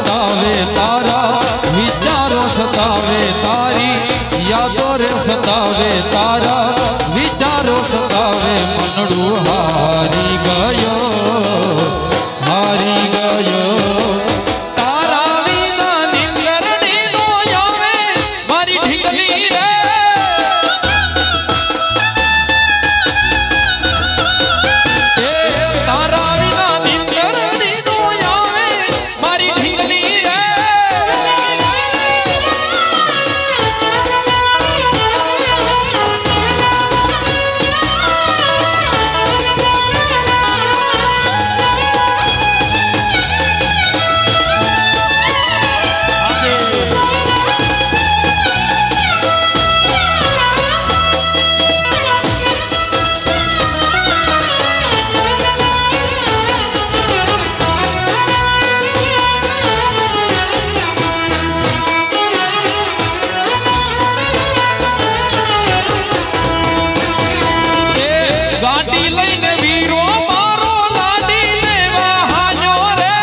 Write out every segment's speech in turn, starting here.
સતાવે તારા વિચારો સતાવે તારી યાદો રે સતાવે તારા વિચારો સતાવે મનડું હારી ગયો તારા વિના નિંદરડી નો આવે મારી ઢીંગલી રે તારા વિના નિંદરડી નો આવે મારી ઢીંગલી રે ગાડી લઈને વીરો મારો લાડી લેવા હાજો રે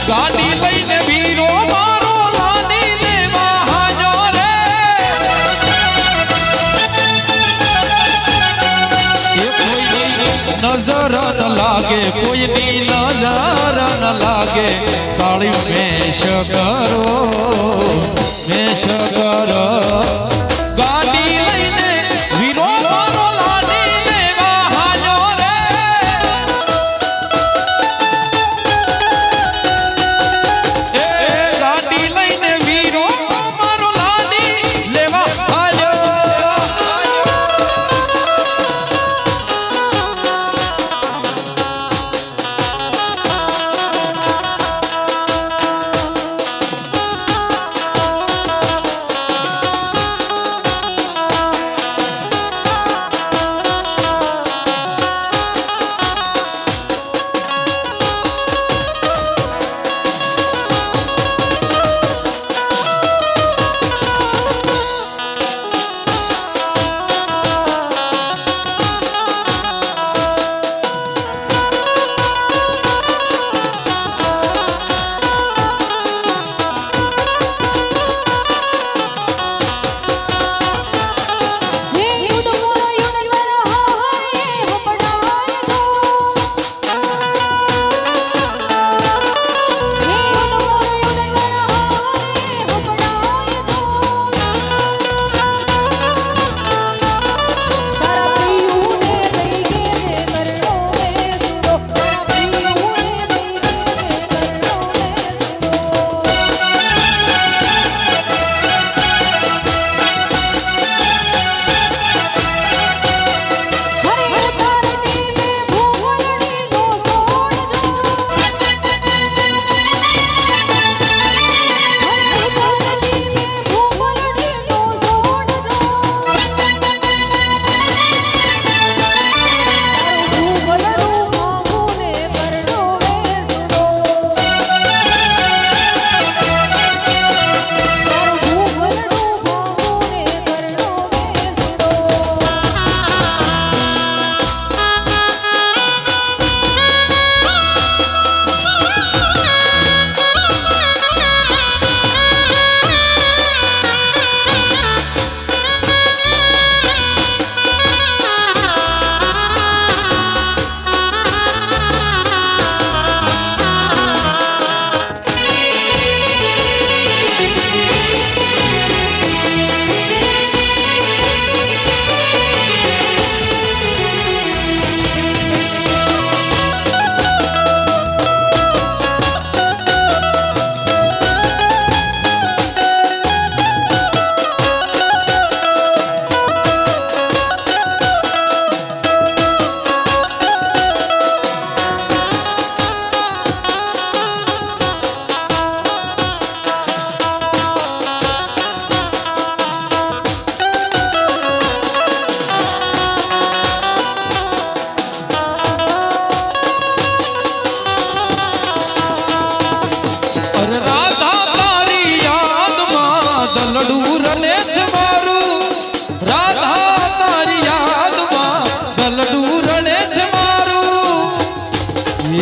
ગાડી લઈને વીરો મારો લાડી લેવા હાજો રે એ કોઈની નજર ન લાગે કોઈની નજર ન લાગે કાળી મેષ કરો મેષ કરો ગાડી લઈને વીરો મારો લાડી લેવા હાજો રે એ ગાડી લઈને વીરો મારો લાડી લેવા હાજો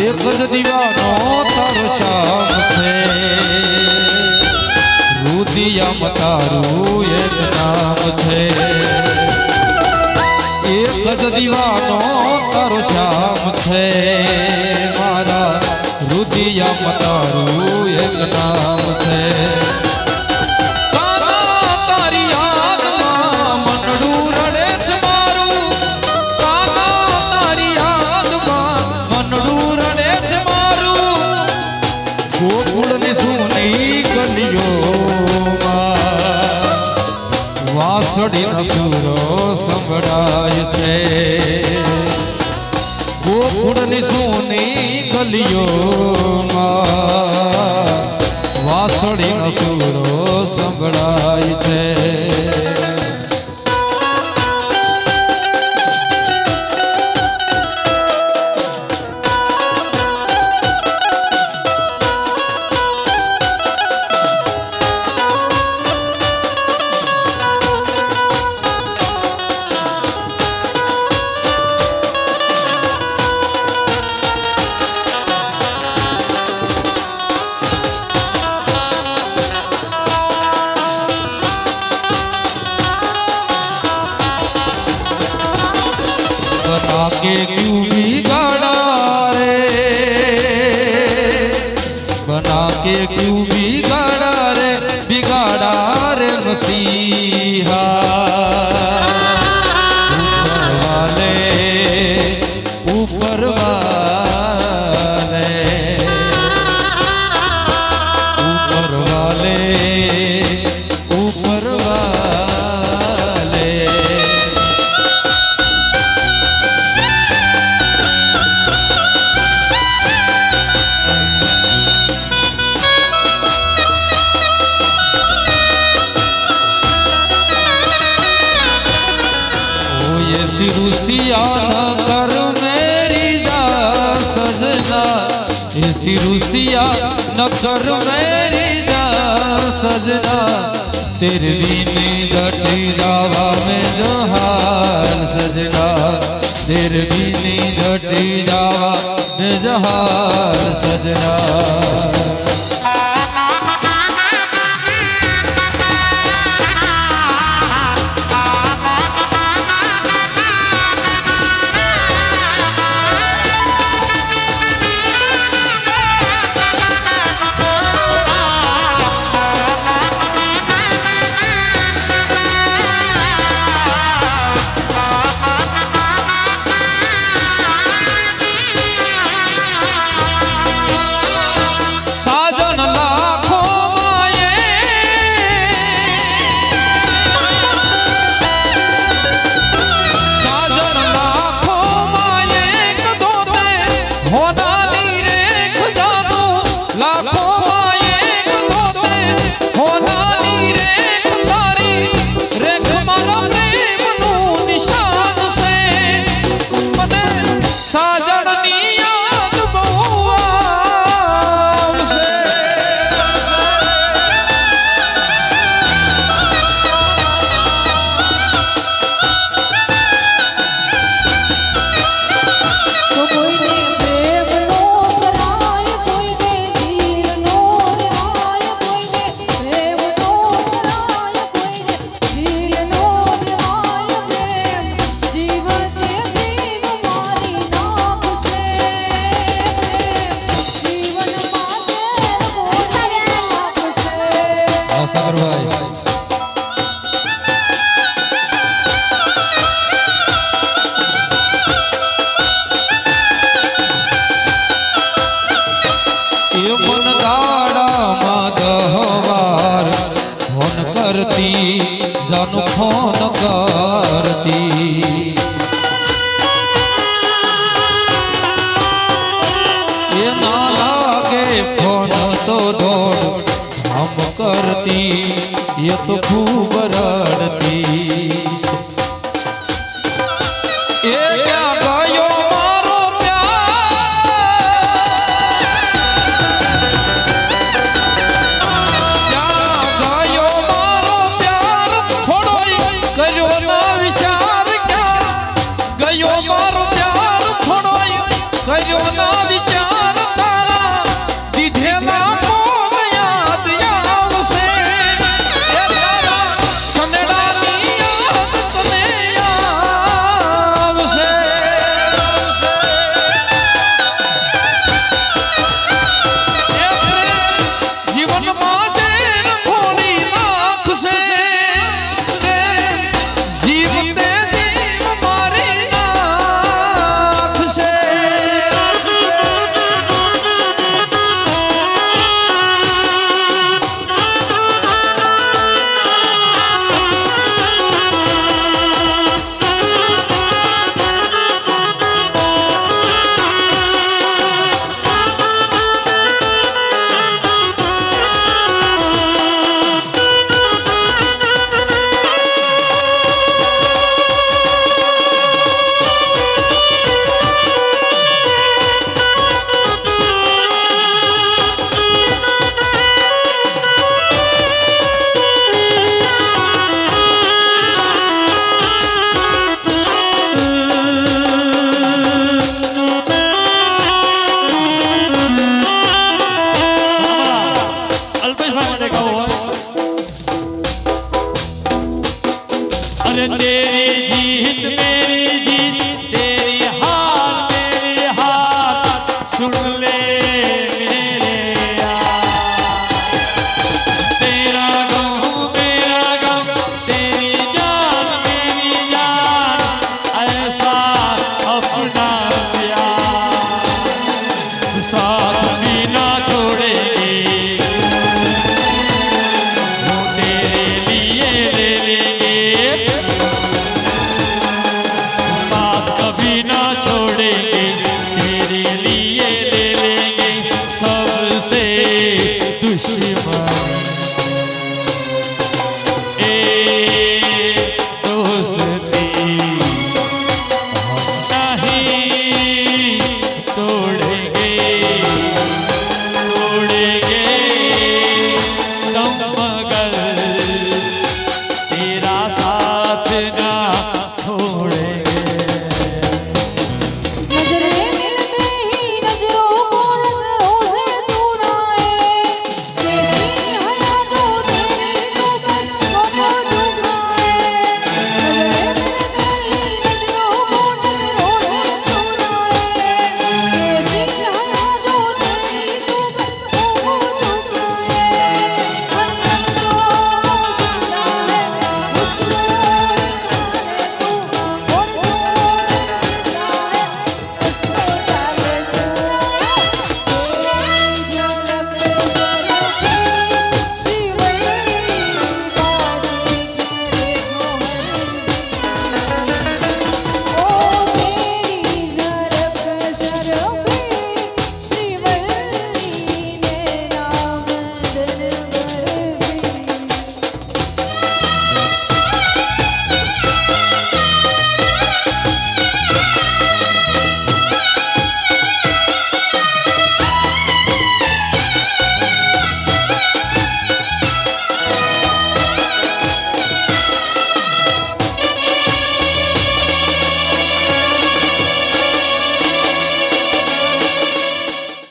એક જ દીવાનો તારો શ્યામ છે રુદિયામાં તારું એક નામ છે એક જ દીવાનો તારો શ્યામ છે મારા રુદિયામાં તારું એક નામ છે વાસળીનો સૂરો સંભળાય છે ગોકુળની સોની ગલીઓમાં વાસળીનો સૂરો સંભળાય છે के क्यों बिगाड़ा रे बना के क्यों बिगाड़ा रे मसीहा ऊपर वाले ऊपर वाले ऊपर वाले रुसिया न कर मेरी जा सजना ऐसी रुसिया न कर मेरी जा सजना तेरे बिने डटी जावा में जहान सजना तेरे बिने डटी जावा में जहान सजना જાનું ફોન કરતી એ ના લાગે ફોન તો દોડ હમ કરતી એ તો ખૂબ રડતી એ ક્યાં ગયો મારો ગયો ના